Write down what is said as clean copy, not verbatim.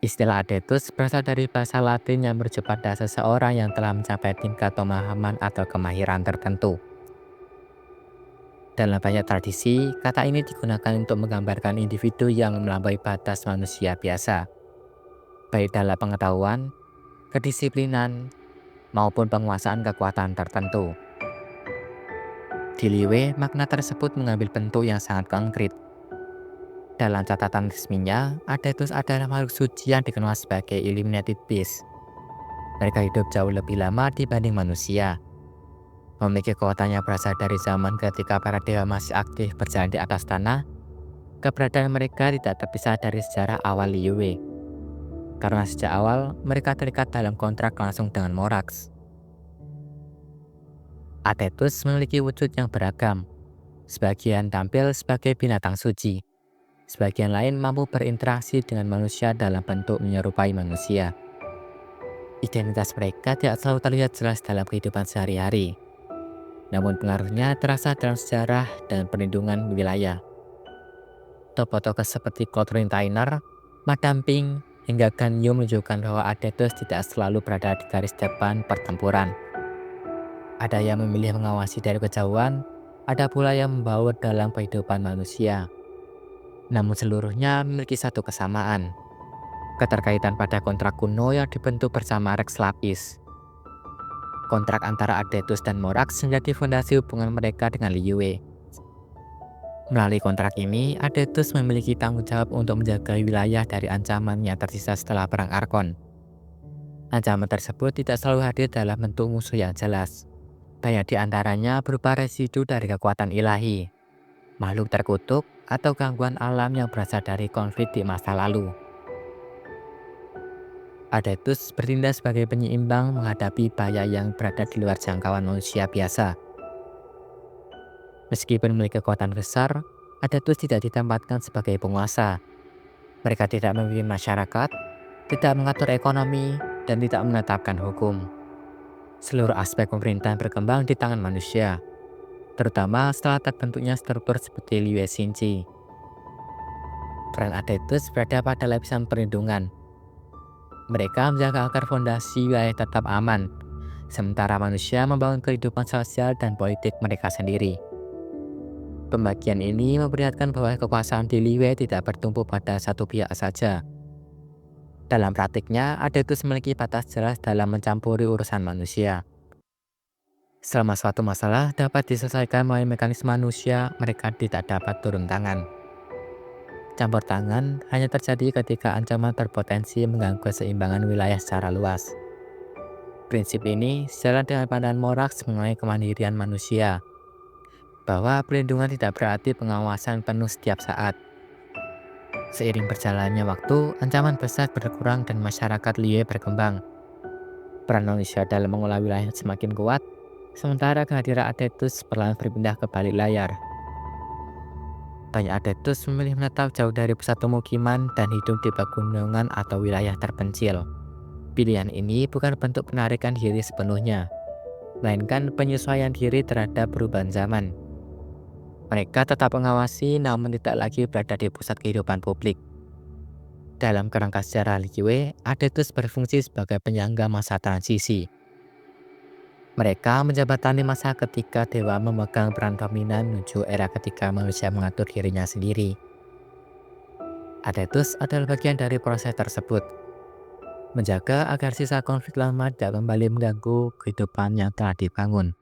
Istilah adetus berasal dari bahasa Latin yang merujuk pada seseorang yang telah mencapai tingkat pemahaman atau kemahiran tertentu. Dalam banyak tradisi, kata ini digunakan untuk menggambarkan individu yang melampaui batas manusia biasa, baik dalam pengetahuan, kedisiplinan, maupun penguasaan kekuatan tertentu. Di Liwe, makna tersebut mengambil bentuk yang sangat konkret. Dalam catatan resminya, Adetus adalah makhluk suci yang dikenal sebagai Illuminated Beast. Mereka hidup jauh lebih lama dibanding manusia. Memiliki kekuatan yang berasal dari zaman ketika para dewa masih aktif berjalan di atas tanah. Keberadaan mereka tidak terpisah dari sejarah awal Liyue. Karena sejak awal, mereka terikat dalam kontrak langsung dengan Morax. Adetus memiliki wujud yang beragam. Sebagian tampil sebagai binatang suci. Sebagian lain mampu berinteraksi dengan manusia dalam bentuk menyerupai manusia. Identitas mereka tidak selalu terlihat jelas dalam kehidupan sehari-hari. Namun pengaruhnya terasa dalam sejarah dan perlindungan wilayah. Tokoh-tokoh seperti Catherine Tyner, Madame Ping, hingga Gan Yu menunjukkan bahwa Adetus tidak selalu berada di garis depan pertempuran. Ada yang memilih mengawasi dari kejauhan, ada pula yang membaur dalam kehidupan manusia. Namun seluruhnya memiliki satu kesamaan, keterkaitan pada kontrak kuno yang dibentuk bersama Rex Lapis. Kontrak antara Adetus dan Morax menjadi fondasi hubungan mereka dengan Liyue. Melalui kontrak ini, Adetus memiliki tanggung jawab untuk menjaga wilayah dari ancaman yang tersisa setelah Perang Arkon. Ancaman tersebut tidak selalu hadir dalam bentuk musuh yang jelas. Banyak di antaranya berupa residu dari kekuatan ilahi, makhluk terkutuk, atau gangguan alam yang berasal dari konflik di masa lalu. Adetus bertindak sebagai penyeimbang menghadapi bahaya yang berada di luar jangkauan manusia biasa. Meskipun memiliki kekuatan besar, Adetus tidak ditempatkan sebagai penguasa. Mereka tidak memimpin masyarakat, tidak mengatur ekonomi, dan tidak menetapkan hukum. Seluruh aspek pemerintahan berkembang di tangan manusia, terutama setelah terbentuknya struktur seperti Liyue Xinji. Peran Adetus berada pada lapisan perlindungan. Mereka menjaga agar fondasi wilayah tetap aman, sementara manusia membangun kehidupan sosial dan politik mereka sendiri. Pembagian ini memperlihatkan bahwa kekuasaan di Liyue tidak bertumpu pada satu pihak saja. Dalam praktiknya, Adetus memiliki batas jelas dalam mencampuri urusan manusia. Selama suatu masalah dapat diselesaikan melalui mekanisme manusia, mereka tidak dapat turun tangan. Campur tangan hanya terjadi ketika ancaman berpotensi mengganggu keseimbangan wilayah secara luas. Prinsip ini sejalan dengan pandangan Morax mengenai kemandirian manusia, bahwa perlindungan tidak berarti pengawasan penuh setiap saat. Seiring berjalannya waktu, ancaman besar berkurang dan masyarakat Liyue berkembang. Peran manusia dalam mengolah wilayah semakin kuat, sementara kehadiran Adetus perlahan berpindah ke balik layar. Banyak Adetus memilih menetap jauh dari pusat pemukiman dan hidup di pegunungan atau wilayah terpencil. Pilihan ini bukan bentuk penarikan diri sepenuhnya, melainkan penyesuaian diri terhadap perubahan zaman. Mereka tetap mengawasi namun tidak lagi berada di pusat kehidupan publik. Dalam kerangka sejarah Liyue, Adetus berfungsi sebagai penyangga masa transisi. Mereka menjembatani masa ketika dewa memegang peran dominan menuju era ketika manusia mengatur dirinya sendiri. Adetus adalah bagian dari proses tersebut, menjaga agar sisa konflik lama tidak kembali mengganggu kehidupan yang telah dibangun.